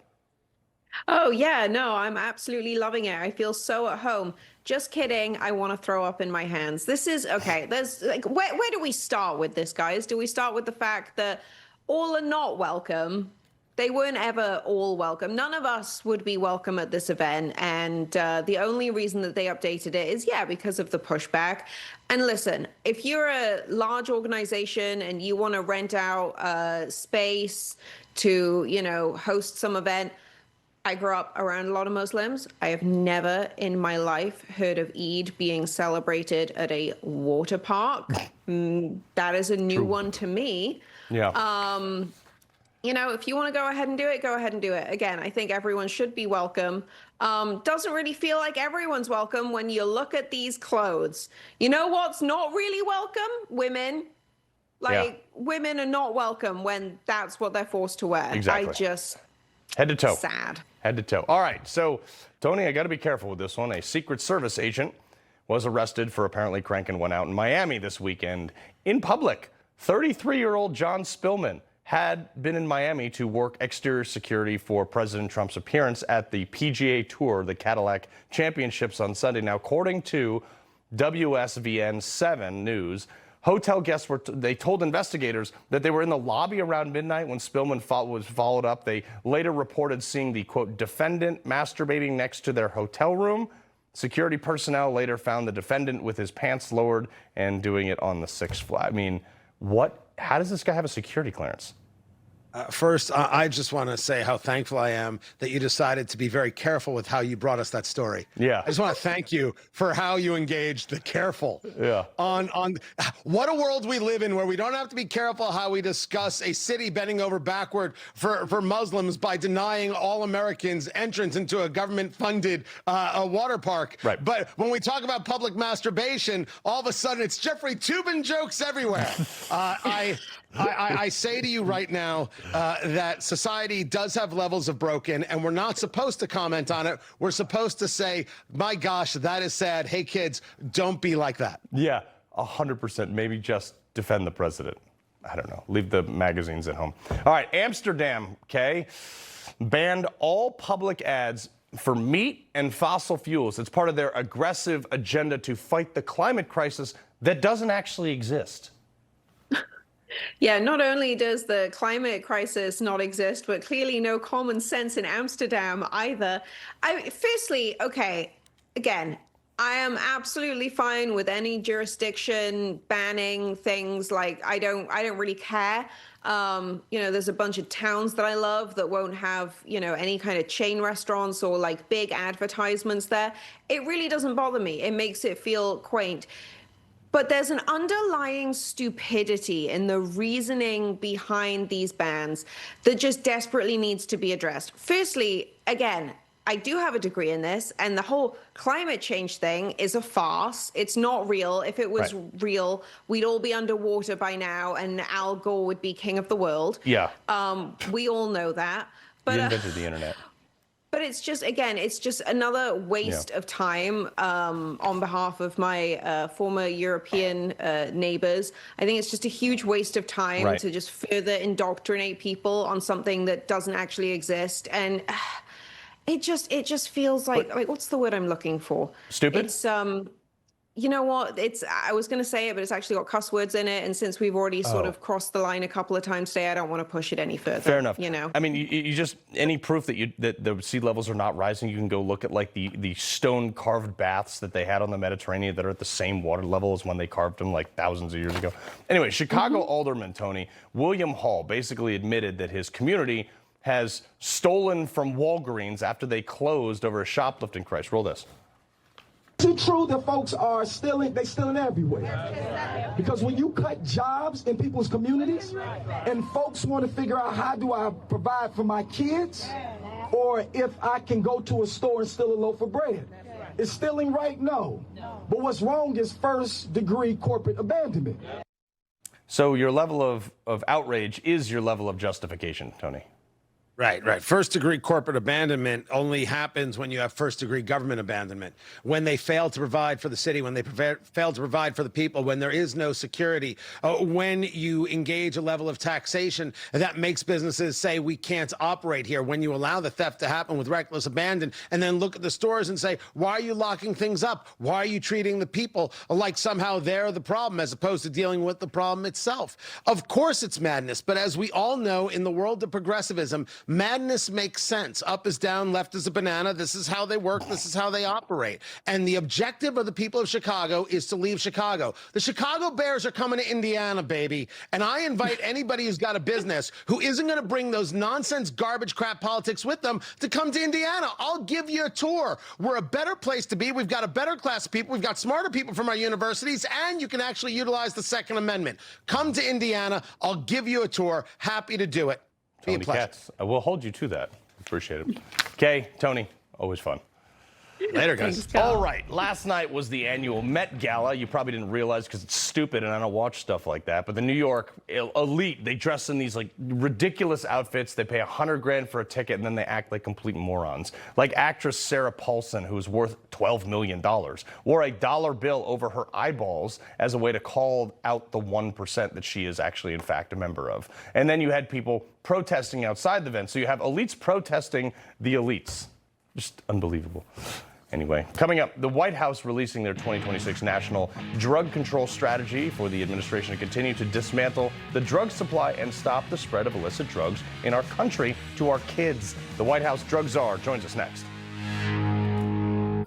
Oh, yeah, no, I'm absolutely loving it. I feel so at home. Just kidding. I want to throw up in my hands. This is, okay, there's like, where do we start with this, guys? Do we start with the fact that all are not welcome? They weren't ever all welcome. None of us would be welcome at this event. And the only reason that they updated it is, because of the pushback. And listen, if you're a large organization and you want to rent out space to, host some event, I grew up around a lot of Muslims. I have never in my life heard of Eid being celebrated at a water park. That is a new one to me. Yeah. you know, if you want to go ahead and do it, go ahead and do it. Again, I think everyone should be welcome. Doesn't really feel like everyone's welcome when you look at these clothes. You know what's not really welcome? Women. Women are not welcome when that's what they're forced to wear. Exactly. I just... Head to toe. Sad. Head to toe. All right. So, Tony, I got to be careful with this one. A Secret Service agent was arrested for apparently cranking one out in Miami this weekend in public. 33-year-old John Spillman had been in Miami to work exterior security for President Trump's appearance at the PGA Tour, the Cadillac Championships on Sunday. Now, according to WSVN 7 News, hotel guests they told investigators that they were in the lobby around midnight when Spillman was followed up. They later reported seeing the, quote, defendant masturbating next to their hotel room. Security personnel later found the defendant with his pants lowered and doing it on the Six Flags. I mean, how does this guy have a security clearance? First, I just want to say how thankful I am that you decided to be very careful with how you brought us that story. Yeah. I just want to thank you for how you engaged the careful. Yeah. On what a world we live in where we don't have to be careful how we discuss a city bending over backward for Muslims by denying all Americans entrance into a government-funded a water park. Right. But when we talk about public masturbation, all of a sudden it's Jeffrey Toobin jokes everywhere. I say to you right now that society does have levels of broken, and we're not supposed to comment on it. We're supposed to say, my gosh, that is sad. Hey, kids, don't be like that. Yeah, 100%. Maybe just defend the president. I don't know. Leave the magazines at home. All right, Amsterdam, okay, banned all public ads for meat and fossil fuels. It's part of their aggressive agenda to fight the climate crisis that doesn't actually exist. Yeah, not only does the climate crisis not exist, but clearly no common sense in Amsterdam either. Firstly, okay, again, I am absolutely fine with any jurisdiction banning things. Like, I don't really care. You know, there's a bunch of towns that I love that won't have, you know, any kind of chain restaurants or like big advertisements there. It really doesn't bother me. It makes it feel quaint. But there's an underlying stupidity in the reasoning behind these bans that just desperately needs to be addressed. Firstly, again, I do have a degree in this, and the whole climate change thing is a farce. It's not real. If it was real, we'd all be underwater by now, and Al Gore would be king of the world. Yeah. We all know that. But you invented the internet. But it's just, again, it's just another waste of time on behalf of my former European neighbors. I think it's just a huge waste of time to just further indoctrinate people on something that doesn't actually exist. And it just feels like what's the word I'm looking for? Stupid? It's you know what? I was going to say it, but it's actually got cuss words in it. And since we've already sort of crossed the line a couple of times today, I don't want to push it any further. Fair enough. You know, I mean, you just, any proof that the sea levels are not rising, you can go look at like the stone carved baths that they had on the Mediterranean that are at the same water level as when they carved them like thousands of years ago. Anyway, Chicago Alderman, Tony, William Hall basically admitted that his community has stolen from Walgreens after they closed over a shoplifting crash. Roll this. Is it true that folks are stealing? They're stealing everywhere. Because when you cut jobs in people's communities and folks want to figure out how do I provide for my kids or if I can go to a store and steal a loaf of bread. Is stealing right? No. But what's wrong is first-degree corporate abandonment. So your level of outrage is your level of justification, Tony. Right. First-degree corporate abandonment only happens when you have first-degree government abandonment. When they fail to provide for the city, when they fail to provide for the people, when there is no security, when you engage a level of taxation that makes businesses say we can't operate here, when you allow the theft to happen with reckless abandon, and then look at the stores and say, why are you locking things up? Why are you treating the people like somehow they're the problem as opposed to dealing with the problem itself? Of course it's madness, but as we all know, in the world of progressivism, madness makes sense. Up is down, left is a banana. This is how they work. This is how they operate. And the objective of the people of Chicago is to leave Chicago. The Chicago Bears are coming to Indiana, baby. And I invite anybody who's got a business who isn't going to bring those nonsense, garbage, crap politics with them to come to Indiana. I'll give you a tour. We're a better place to be. We've got a better class of people. We've got smarter people from our universities, and you can actually utilize the Second Amendment. Come to Indiana. I'll give you a tour. Happy to do it. Tony Katz. I will hold you to that. Appreciate it. Okay, Tony, always fun. Later, guys. All right. Last night was the annual Met Gala. You probably didn't realize because it's stupid and I don't watch stuff like that. But the New York elite, they dress in these like ridiculous outfits. They pay $100,000 for a ticket and then they act like complete morons. Like actress Sarah Paulson, who's worth $12 million, wore a dollar bill over her eyeballs as a way to call out the 1% that she is actually, in fact, a member of. And then you had people protesting outside the event. So you have elites protesting the elites. Just unbelievable. Anyway, coming up, the White House releasing their 2026 National Drug Control Strategy for the administration to continue to dismantle the drug supply and stop the spread of illicit drugs in our country to our kids. The White House drug czar joins us next.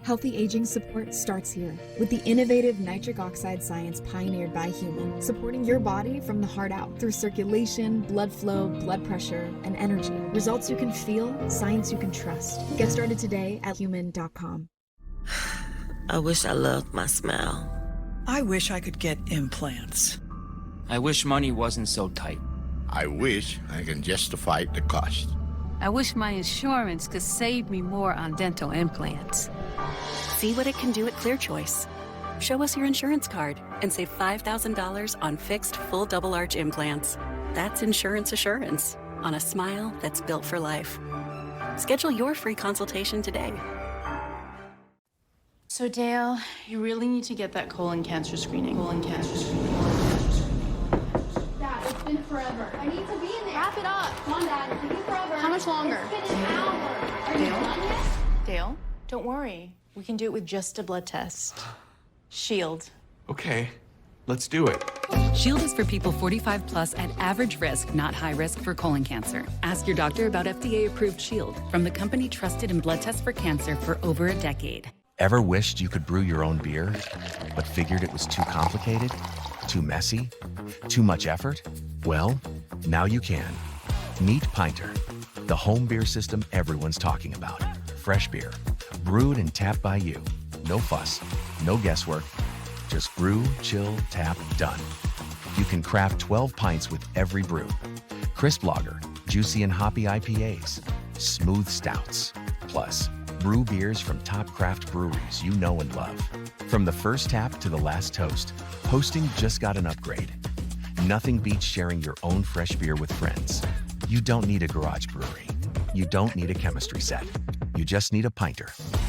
Healthy aging support starts here with the innovative nitric oxide science pioneered by Human, supporting your body from the heart out through circulation, blood flow, blood pressure, and energy. Results you can feel, science you can trust. Get started today at human.com. I wish I loved my smile. I wish I could get implants. I wish money wasn't so tight. I wish I can justify the cost. I wish my insurance could save me more on dental implants. See what it can do at ClearChoice. Show us your insurance card and save $5,000 on fixed full double arch implants. That's insurance assurance on a smile that's built for life. Schedule your free consultation today. So Dale, you really need to get that colon cancer screening. Dad, it's been forever. I need to be in there. Wrap it up. Come on, Dad. It's taking forever. How much longer? It's been an hour. Are you done yet? Dale, don't worry. We can do it with just a blood test. Shield. Okay, let's do it. Shield is for people 45 plus at average risk, not high risk for colon cancer. Ask your doctor about FDA-approved Shield from the company trusted in blood tests for cancer for over a decade. Ever wished you could brew your own beer, but figured it was too complicated, too messy, too much effort? Well, now you can. Meet Pinter, the home beer system everyone's talking about. Fresh beer, brewed and tapped by you. No fuss, no guesswork, just brew, chill, tap, done. You can craft 12 pints with every brew. Crisp lager, juicy and hoppy IPAs, smooth stouts, plus brew beers from top craft breweries you know and love. From the first tap to the last toast, hosting just got an upgrade. Nothing beats sharing your own fresh beer with friends. You don't need a garage brewery. You don't need a chemistry set. You just need a Pinter.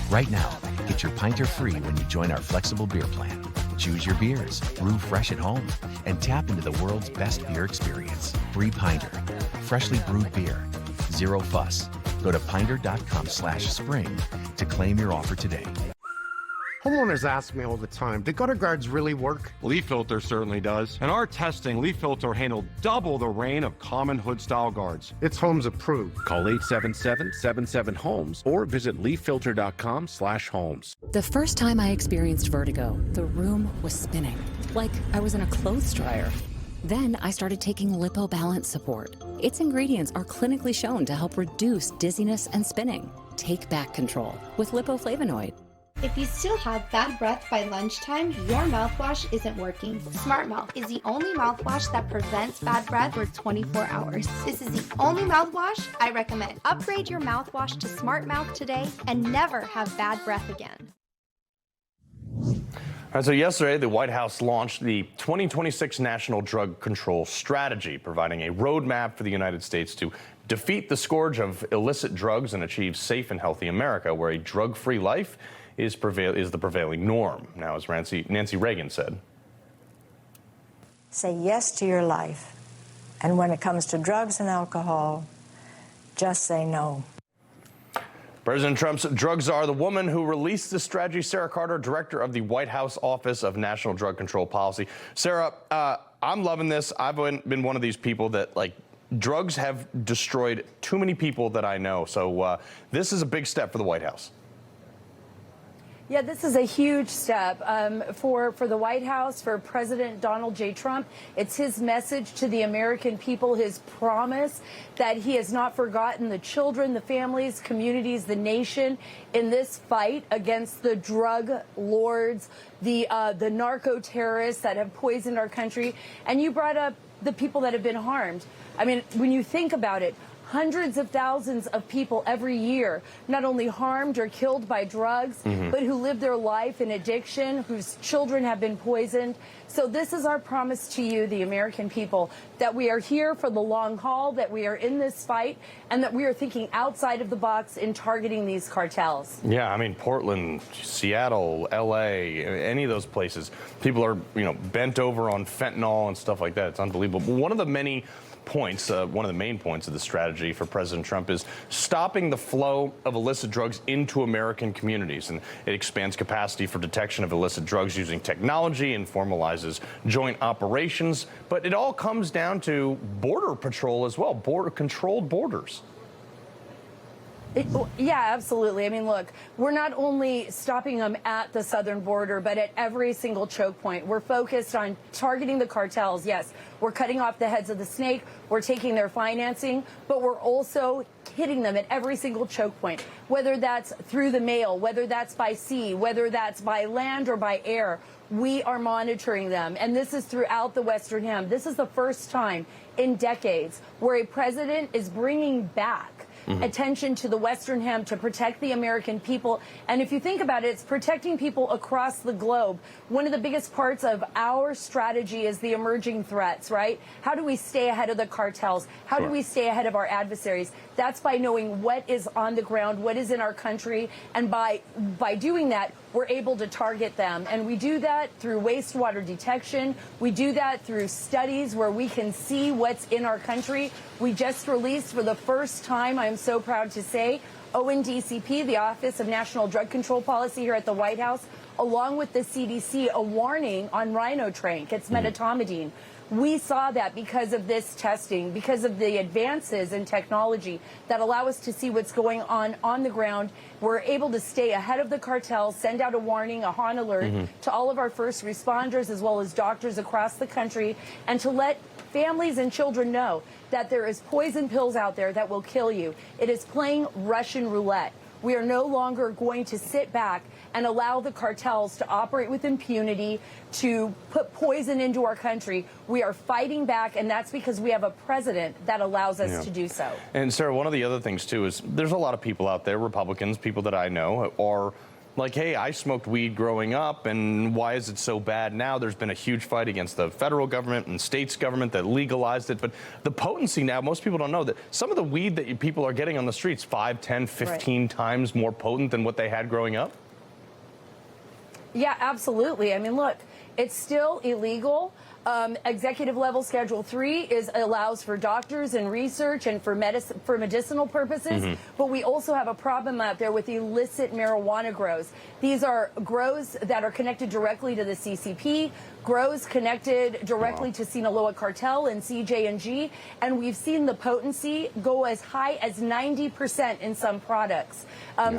Right now, get your Pinter free when you join our flexible beer plan. Choose your beers, brew fresh at home, and tap into the world's best beer experience. Free Pinter. Freshly brewed beer. Zero fuss. Go to pinter.com/spring to claim your offer today. Homeowners ask me all the time, do gutter guards really work? Leaf Filter certainly does. In our testing, Leaf Filter handled double the rain of common hood-style guards. It's Homes approved. Call 877-77-HOMES or visit leaffilter.com/homes. The first time I experienced vertigo, the room was spinning, like I was in a clothes dryer. Then I started taking Lipo Balance Support. Its ingredients are clinically shown to help reduce dizziness and spinning. Take back control with lipoflavonoid. If you still have bad breath by lunchtime, your mouthwash isn't working. Smart Mouth is the only mouthwash that prevents bad breath for 24 hours. This is the only mouthwash I recommend. Upgrade your mouthwash to Smart Mouth today and never have bad breath again. All right, so yesterday, the White House launched the 2026 National Drug Control Strategy, providing a roadmap for the United States to defeat the scourge of illicit drugs and achieve safe and healthy America, where a drug-free life is the prevailing norm. Now, as Nancy Reagan said, say yes to your life. And when it comes to drugs and alcohol, just say no. President Trump's drug czar, the woman who released the strategy, Sara Carter, director of the White House Office of National Drug Control Policy. Sarah, I'm loving this. I've been one of these people that, like, drugs have destroyed too many people that I know. So this is a big step for the White House. Yeah, this is a huge step for the White House, for President Donald J. Trump. It's his message to the American people, his promise that he has not forgotten the children, the families, communities, the nation in this fight against the drug lords, the narco terrorists that have poisoned our country. And you brought up the people that have been harmed. I mean, when you think about it, hundreds of thousands of people every year, not only harmed or killed by drugs, but who live their life in addiction, whose children have been poisoned. So this is our promise to you, the American people, that we are here for the long haul, that we are in this fight, and that we are thinking outside of the box in targeting these cartels. Yeah, I mean, Portland, Seattle, LA, any of those places, people are, bent over on fentanyl and stuff like that. It's unbelievable. But one of the many points, one of the main points of the strategy for President Trump is stopping the flow of illicit drugs into American communities. And it expands capacity for detection of illicit drugs using technology and formalizes joint operations. But it all comes down to border patrol as well, controlled borders. Yeah, absolutely. I mean, look, we're not only stopping them at the southern border, but at every single choke point. We're focused on targeting the cartels. Yes, we're cutting off the heads of the snake. We're taking their financing, but we're also hitting them at every single choke point, whether that's through the mail, whether that's by sea, whether that's by land or by air. We are monitoring them, and this is throughout the Western Hem. This is the first time in decades where a president is bringing back attention to the Western Hem to protect the American people. And if you think about it, it's protecting people across the globe. One of the biggest parts of our strategy is the emerging threats, right? How do we stay ahead of the cartels? How do we stay ahead of our adversaries? That's by knowing what is on the ground, what is in our country, and by doing that, we're able to target them. And we do that through wastewater detection. We do that through studies where we can see what's in our country. We just released for the first time, I'm so proud to say, ONDCP, the Office of National Drug Control Policy here at the White House, along with the CDC, a warning on rhinotrank. It's medetomidine. We saw that because of this testing, because of the advances in technology that allow us to see what's going on the ground. We're able to stay ahead of the cartels, send out a warning, a HON alert to all of our first responders as well as doctors across the country, and to let families and children know that there is poison pills out there that will kill you. It is playing Russian roulette. We are no longer going to sit back and allow the cartels to operate with impunity, to put poison into our country. We are fighting back, and that's because we have a president that allows us to do so. And Sarah, one of the other things, too, is there's a lot of people out there, Republicans, people that I know, are like, hey, I smoked weed growing up, and why is it so bad now? There's been a huge fight against the federal government and states government that legalized it. But the potency now, most people don't know that some of the weed that people are getting on the streets, 5, 10, 15 times more potent than what they had growing up. Yeah, absolutely. I mean, look, it's still illegal. Executive level Schedule 3 allows for doctors and research and for medicinal purposes, but we also have a problem out there with illicit marijuana grows. These are grows that are connected directly to the CCP, grows connected directly to Sinaloa Cartel and CJ&G, and we've seen the potency go as high as 90% in some products.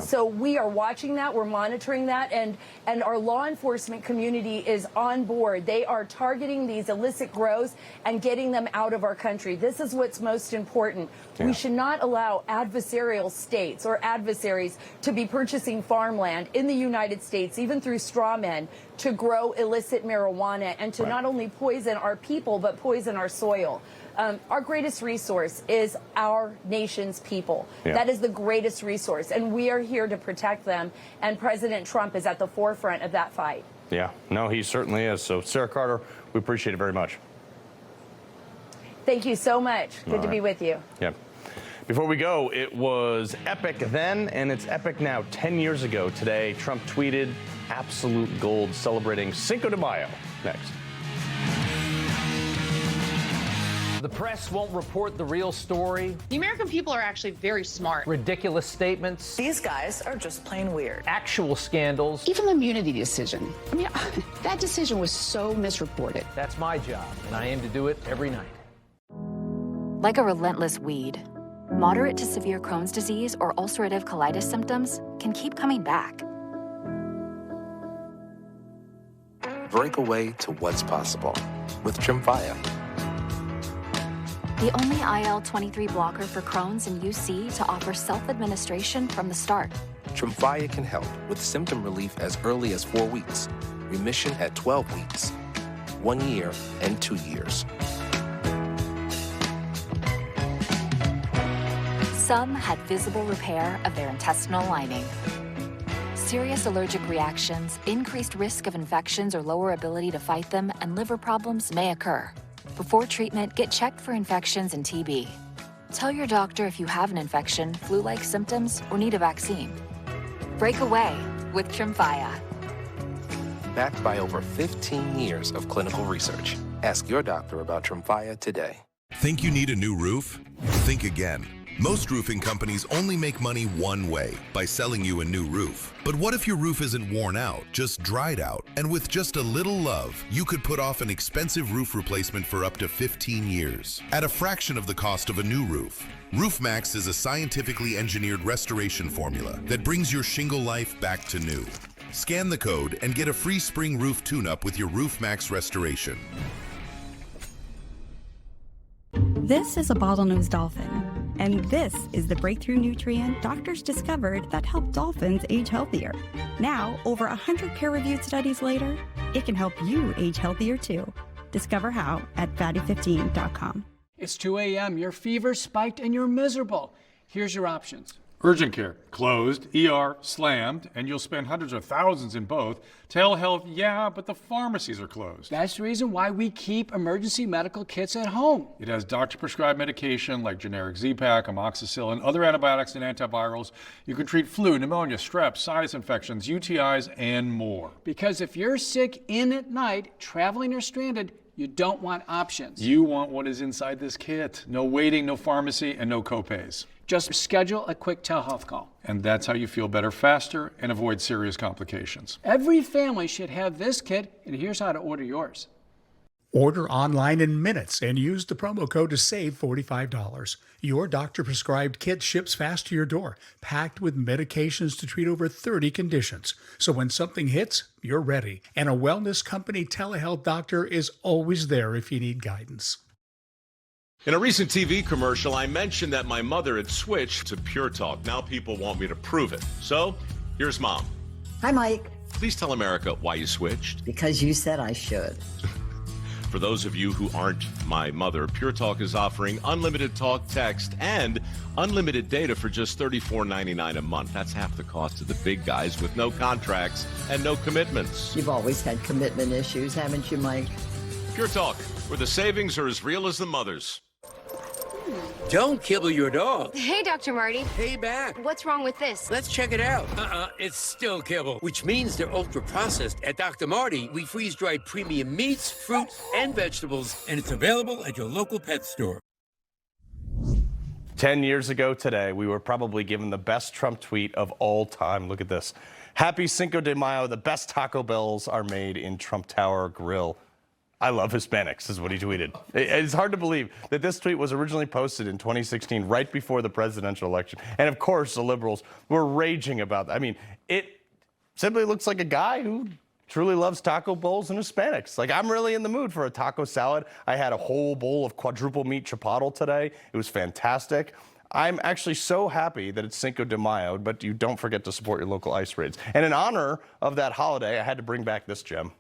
So we are watching that, we're monitoring that, and our law enforcement community is on board. They are targeting these illicit grows and getting them out of our country. This is what's most important. We should not allow adversarial states or adversaries to be purchasing farmland in the United States, even through straw men, to grow illicit marijuana and to not only poison our people, but poison our soil. Our greatest resource is our nation's people. That is the greatest resource, and we are here to protect them, and President Trump is at the forefront of that fight. Yeah, no, he certainly is. So, Sara Carter, we appreciate it very much. Thank you so much. Good to be with you. Yeah. Before we go, it was epic then, and it's epic now. 10 years ago today, Trump tweeted, "Absolute gold," celebrating Cinco de Mayo. Next. The press won't report the real story. The American people are actually very smart. Ridiculous statements. These guys are just plain weird. Actual scandals. Even the immunity decision. I mean, that decision was so misreported. That's my job, and I aim to do it every night. Like a relentless weed, moderate to severe Crohn's disease or ulcerative colitis symptoms can keep coming back. Break away to what's possible with Tremfya. The only IL-23 blocker for Crohn's and UC to offer self-administration from the start. Tremfya can help with symptom relief as early as 4 weeks, remission at 12 weeks, 1 year, and 2 years. Some had visible repair of their intestinal lining. Serious allergic reactions, increased risk of infections or lower ability to fight them, and liver problems may occur. Before treatment, get checked for infections and TB. Tell your doctor if you have an infection, flu-like symptoms, or need a vaccine. Break away with Tremfya. Backed by over 15 years of clinical research. Ask your doctor about Tremfya today. Think you need a new roof? Think again. Most roofing companies only make money one way, by selling you a new roof. But what if your roof isn't worn out, just dried out? And with just a little love, you could put off an expensive roof replacement for up to 15 years, at a fraction of the cost of a new roof. Newsmax is a scientifically engineered restoration formula that brings your shingle life back to new. Scan the code and get a free spring roof tune-up with your Newsmax restoration. This is a bottlenose dolphin, and this is the breakthrough nutrient doctors discovered that help dolphins age healthier. Now, over 100 peer-reviewed studies later, it can help you age healthier too. Discover how at fatty15.com. It's 2 a.m., your fever spiked and you're miserable. Here's your options. Urgent care, closed. ER, slammed, and you'll spend hundreds of thousands in both. Telehealth, yeah, but the pharmacies are closed. That's the reason why we keep emergency medical kits at home. It has doctor-prescribed medication like generic Z-Pak, amoxicillin, other antibiotics and antivirals. You can treat flu, pneumonia, strep, sinus infections, UTIs, and more. Because if you're sick in at night, traveling or stranded, you don't want options. You want what is inside this kit. No waiting, no pharmacy, and no copays. Just schedule a quick telehealth call. And that's how you feel better faster and avoid serious complications. Every family should have this kit, and here's how to order yours. Order online in minutes and use the promo code to save $45. Your doctor-prescribed kit ships fast to your door, packed with medications to treat over 30 conditions. So when something hits, you're ready. And a wellness company telehealth doctor is always there if you need guidance. In a recent TV commercial, I mentioned that my mother had switched to Pure Talk. Now people want me to prove it. So, here's Mom. Hi, Mike. Please tell America why you switched. Because you said I should. For those of you who aren't my mother, Pure Talk is offering unlimited talk, text, and unlimited data for just $34.99 a month. That's half the cost of the big guys with no contracts and no commitments. You've always had commitment issues, haven't you, Mike? Pure Talk, where the savings are as real as the mothers. Don't kibble your dog. Hey, Dr. Marty. Hey, back. What's wrong with this? Let's check it out. It's still kibble, which means they're ultra-processed. At Dr. Marty, we freeze-dried premium meats, fruits, and vegetables, and it's available at your local pet store. 10 years ago today, we were probably given the best Trump tweet of all time. Look at this. Happy Cinco de Mayo. The best Taco Bells are made in Trump Tower Grill. I love Hispanics, is what he tweeted. It's hard to believe that this tweet was originally posted in 2016, right before the presidential election. And of course, the liberals were raging about that. I mean, it simply looks like a guy who truly loves taco bowls and Hispanics. Like, I'm really in the mood for a taco salad. I had a whole bowl of quadruple meat chipotle today. It was fantastic. I'm actually so happy that it's Cinco de Mayo, but you don't forget to support your local ice raids. And in honor of that holiday, I had to bring back this gem.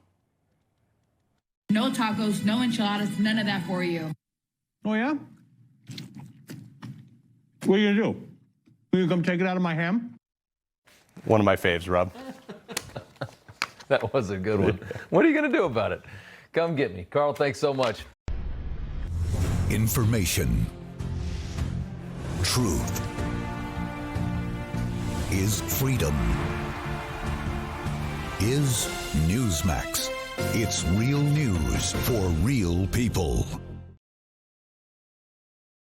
No tacos, no enchiladas, none of that for you. Oh, yeah? What are you gonna do? Will you come take it out of my ham? One of my faves, Rob. That was a good one. What are you going to do about it? Come get me. Carl, thanks so much. Information. Truth. Is freedom. Is Newsmax. It's real news for real people.